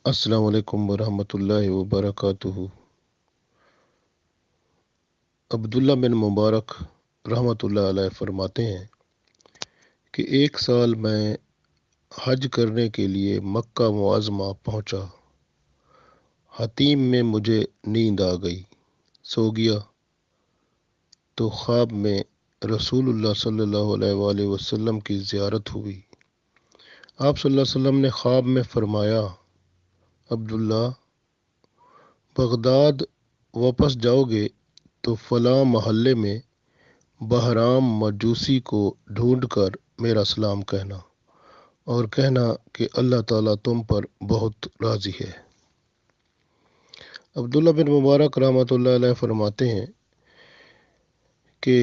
अस्सलाम वालेकुम वरहमतुल्लाहि वबरकातुहू। अब्दुल्ला बिन मुबारक रहमतुल्लाह अलैह फरमाते हैं कि एक साल मैं हज करने के लिए मक्का मुअज़्ज़मा पहुंचा। हतीम में मुझे नींद आ गई, सो गया तो ख्वाब में रसूलुल्लाह सल्लल्लाहु अलैहि वसल्लम की ज़ियारत हुई। आप सल्लल्लाहु अलैहि वसल्लम ने ख्वाब में फरमाया, अब्दुल्ला, बगदाद वापस जाओगे तो फलां महल्ले में बहराम मजूसी को ढूंढकर मेरा सलाम कहना और कहना कि अल्लाह ताला तुम पर बहुत राज़ी है। अब्दुल्ला बिन मुबारक रहमतुल्लाह अलैह फरमाते हैं कि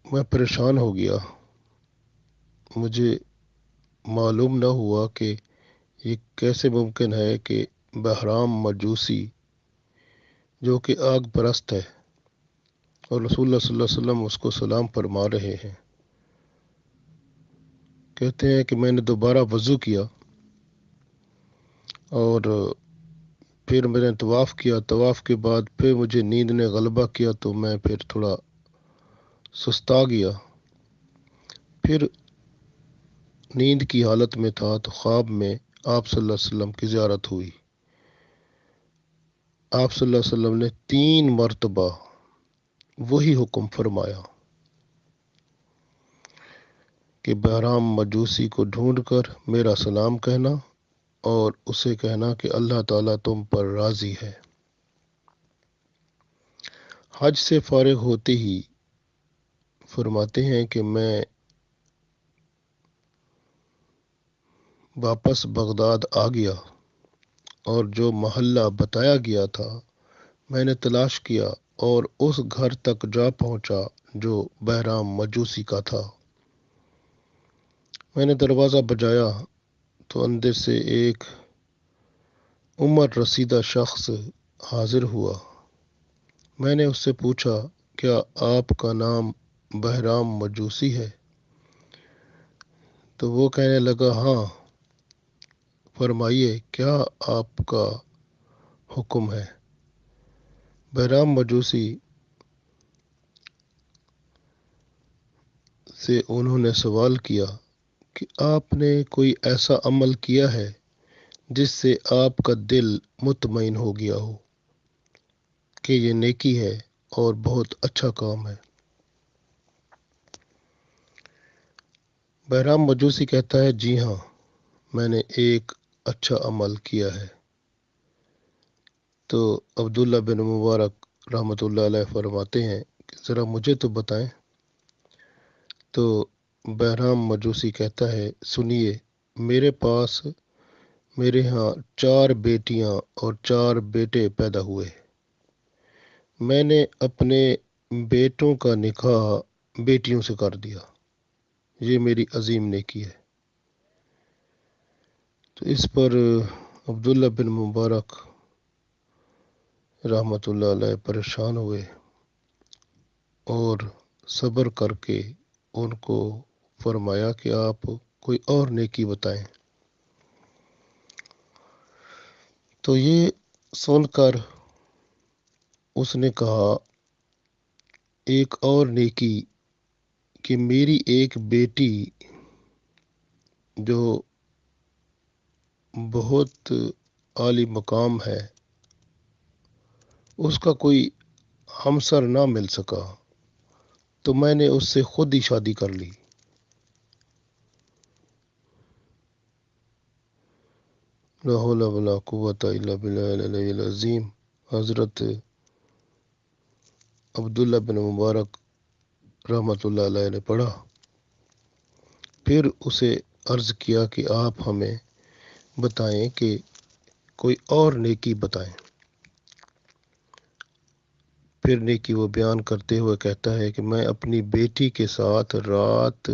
मैं परेशान हो गया। मुझे मालूम न हुआ कि ये कैसे मुमकिन है कि बहराम मजूसी जो कि आग परस्त है और रसूलुल्लाह सल्लल्लाहु अलैहि वसल्लम उसको सलाम फरमा रहे हैं। कहते हैं कि मैंने दोबारा वज़ू किया और फिर मैंने तवाफ़ किया। तवाफ़ के बाद फिर मुझे नींद ने गलबा किया तो मैं फिर थोड़ा सुस्ता गया। फिर नींद की हालत में था तो ख्वाब में आप सल्लल्लाहु अलैहि वसल्लम की ज़ियारत हुई। आप सल्लल्लाहु अलैहि वसल्लम ने 3 मरतबा वही हुक्म फरमाया कि बहराम मजूसी को ढूंढकर मेरा सलाम कहना और उसे कहना कि अल्लाह ताला तुम पर राज़ी है। हज से फारिग होते ही फरमाते हैं कि मैं वापस बगदाद आ गया और जो महल्ला बताया गया था मैंने तलाश किया और उस घर तक जा पहुंचा जो बहराम मजूसी का था। मैंने दरवाज़ा बजाया तो अंदर से एक उम्र रसीदा शख्स हाजिर हुआ। मैंने उससे पूछा, क्या आपका नाम बहराम मजूसी है? तो वो कहने लगा, हाँ, फरमाइए क्या आपका हुक्म है। बहराम मजूसी से उन्होंने सवाल किया कि आपने कोई ऐसा अमल किया है जिससे आपका दिल मुतमईन हो गया हो कि ये नेकी है और बहुत अच्छा काम है? बहराम मजूसी कहता है, जी हाँ, मैंने एक अच्छा अमल किया है। तो अब्दुल्ला बिन मुबारक रहमतुल्लाह अलैह फरमाते हैं कि ज़रा मुझे तो बताएं। तो बहराम मजूसी कहता है, सुनिए, मेरे पास मेरे यहाँ 4 बेटियां और 4 बेटे पैदा हुए। मैंने अपने बेटों का निकाह बेटियों से कर दिया। ये मेरी अजीम नेकी है। तो इस पर अब्दुल्ला बिन मुबारक रहमतुल्लाह अलैह परेशान हुए और सब्र करके उनको फरमाया कि आप कोई और नेकी बताएं। तो ये सुनकर उसने कहा एक और नेकी कि मेरी एक बेटी जो बहुत आली मकाम है, उसका कोई हमसर ना मिल सका तो मैंने उससे खुद ही शादी कर ली। ला हौला वला कुव्वता इल्ला बिल्लाहिल अलिय्यिल अज़ीम। हज़रत अब्दुल्ला बिन मुबारक रहमतुल्लाह अलैह ने पढ़ा। फिर उसे अर्ज़ किया कि आप हमें बताएं कि कोई और नेकी बताएं। फिर नेकी वो बयान करते हुए कहता है कि मैं अपनी बेटी के साथ रात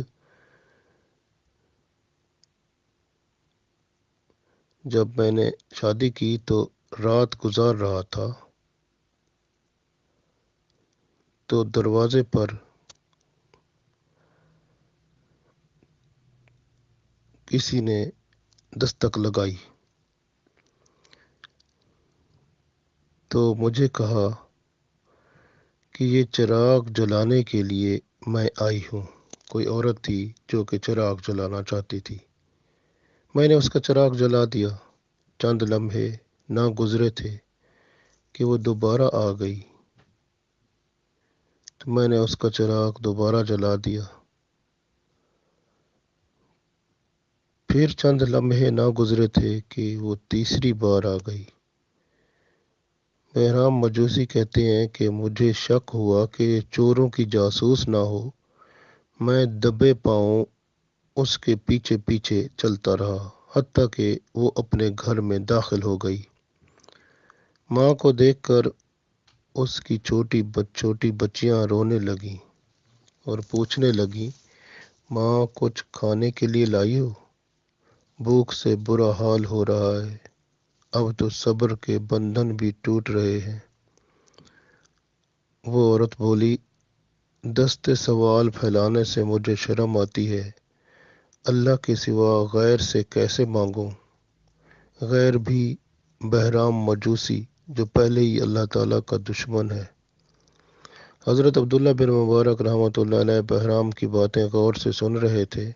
जब मैंने शादी की तो रात गुजार रहा था तो दरवाजे पर किसी ने दस्तक लगाई। تو مجھے کہا کہ یہ چراغ جلانے کے لیے میں آئی ہوں۔ کوئی عورت تھی جو کہ چراغ جلانا چاہتی تھی۔ میں نے اس کا چراغ جلا دیا۔ چند لمحے نہ گزرے تھے کہ وہ دوبارہ آ گئی، تو میں نے اس کا چراغ دوبارہ جلا دیا۔ پھر چند لمحے نہ گزرے تھے کہ وہ تیسری بار آ گئی۔ بہرام مجوسی کہتے ہیں کہ مجھے شک ہوا کہ چوروں کی جاسوس نہ ہو۔ میں دبے پاؤں اس کے پیچھے پیچھے چلتا رہا، حتیٰ کہ وہ اپنے گھر میں داخل ہو گئی۔ ماں کو دیکھ کر اس کی چھوٹی بچیاں رونے لگیں اور پوچھنے لگیں، ماں کچھ کھانے کے لیے لائی ہو؟ بھوک سے برا حال ہو رہا ہے، اب تو صبر کے بندھن بھی ٹوٹ رہے ہیں۔ وہ عورت بولی، دست سوال پھیلانے سے مجھے شرم آتی ہے۔ اللہ کے سوا غیر سے کیسے مانگوں؟ غیر بھی بہرام مجوسی جو پہلے ہی اللہ تعالیٰ کا دشمن ہے۔ حضرت عبداللہ بن مبارک رحمۃ اللہ علیہ بہرام کی باتیں غور سے سن رہے تھے،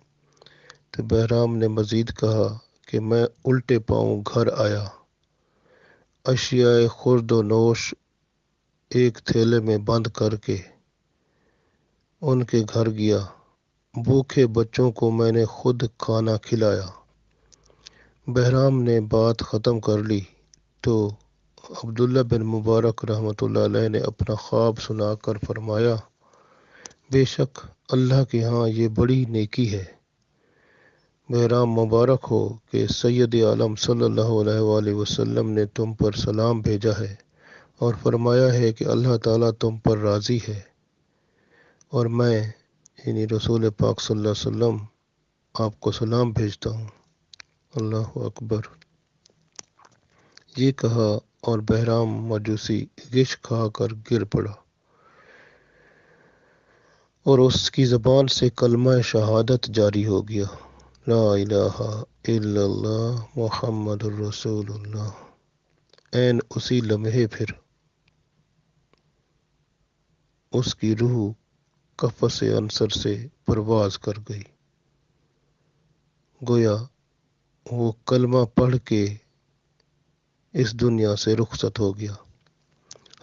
تو بہرام نے مزید کہا کہ میں الٹے پاؤں گھر آیا، اشیاء خورد و نوش ایک تھیلے میں بند کر کے ان کے گھر گیا۔ بھوکے بچوں کو میں نے خود کھانا کھلایا۔ بہرام نے بات ختم کر لی تو عبداللہ بن مبارک رحمۃ اللہ علیہ نے اپنا خواب سنا کر فرمایا، بے شک اللہ کے ہاں یہ بڑی نیکی ہے۔ بہرام مبارک ہو کہ سید عالم صلی اللہ علیہ وآلہ وسلم نے تم پر سلام بھیجا ہے اور فرمایا ہے کہ اللہ تعالیٰ تم پر راضی ہے، اور میں یعنی رسول پاک صلی اللہ علیہ وسلم آپ کو سلام بھیجتا ہوں۔ اللہ اکبر۔ یہ کہا اور بہرام مجوسی غش کھا کر گر پڑا اور اس کی زبان سے کلمہ شہادت جاری ہو گیا، لا الہ الا اللہ محمد الرسول اللہ۔ عین اسی لمحے پھر اس کی روح قفس عنصر سے پرواز کر گئی، گویا وہ کلمہ پڑھ کے اس دنیا سے رخصت ہو گیا۔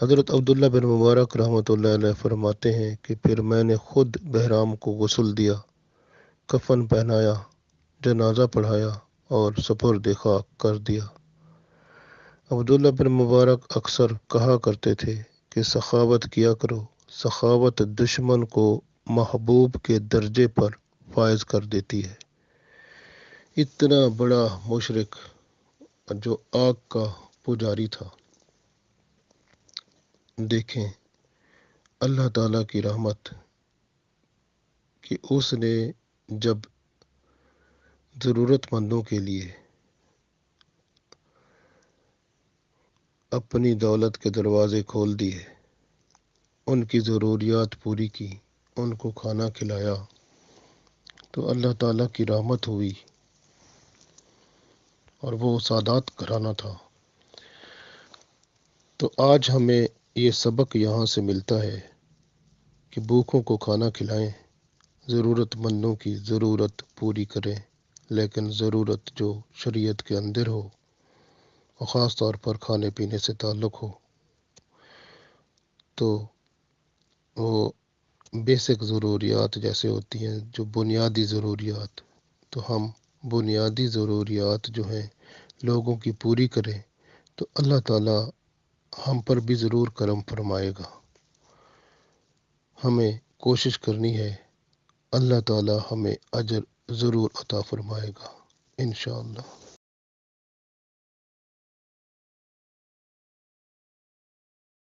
حضرت عبداللہ بن مبارک رحمۃ اللہ علیہ فرماتے ہیں کہ پھر میں نے خود بہرام کو غسل دیا، کفن پہنایا، جنازہ پڑھایا اور سپرد خاک کر دیا۔ عبداللہ بن مبارک اکثر کہا کرتے تھے کہ سخاوت کیا کرو، سخاوت دشمن کو محبوب کے درجے پر فائز کر دیتی ہے۔ اتنا بڑا مشرک جو آگ کا پجاری تھا، دیکھیں اللہ تعالیٰ کی رحمت کہ اس نے جب ضرورت مندوں کے لیے اپنی دولت کے دروازے کھول دیے، ان کی ضروریات پوری کی، ان کو کھانا کھلایا، تو اللہ تعالیٰ کی رحمت ہوئی اور وہ سادات گھرانہ تھا۔ تو آج ہمیں یہ سبق یہاں سے ملتا ہے کہ بھوکوں کو کھانا کھلائیں، ضرورت مندوں کی ضرورت پوری کریں، لیکن ضرورت جو شریعت کے اندر ہو اور خاص طور پر کھانے پینے سے تعلق ہو، تو وہ بیسک ضروریات جیسے ہوتی ہیں، جو بنیادی ضروریات، تو ہم بنیادی ضروریات جو ہیں لوگوں کی پوری کریں تو اللہ تعالیٰ ہم پر بھی ضرور کرم فرمائے گا۔ ہمیں کوشش کرنی ہے، اللہ تعالیٰ ہمیں اجر ضرور عطا فرمائے گا انشاءاللہ۔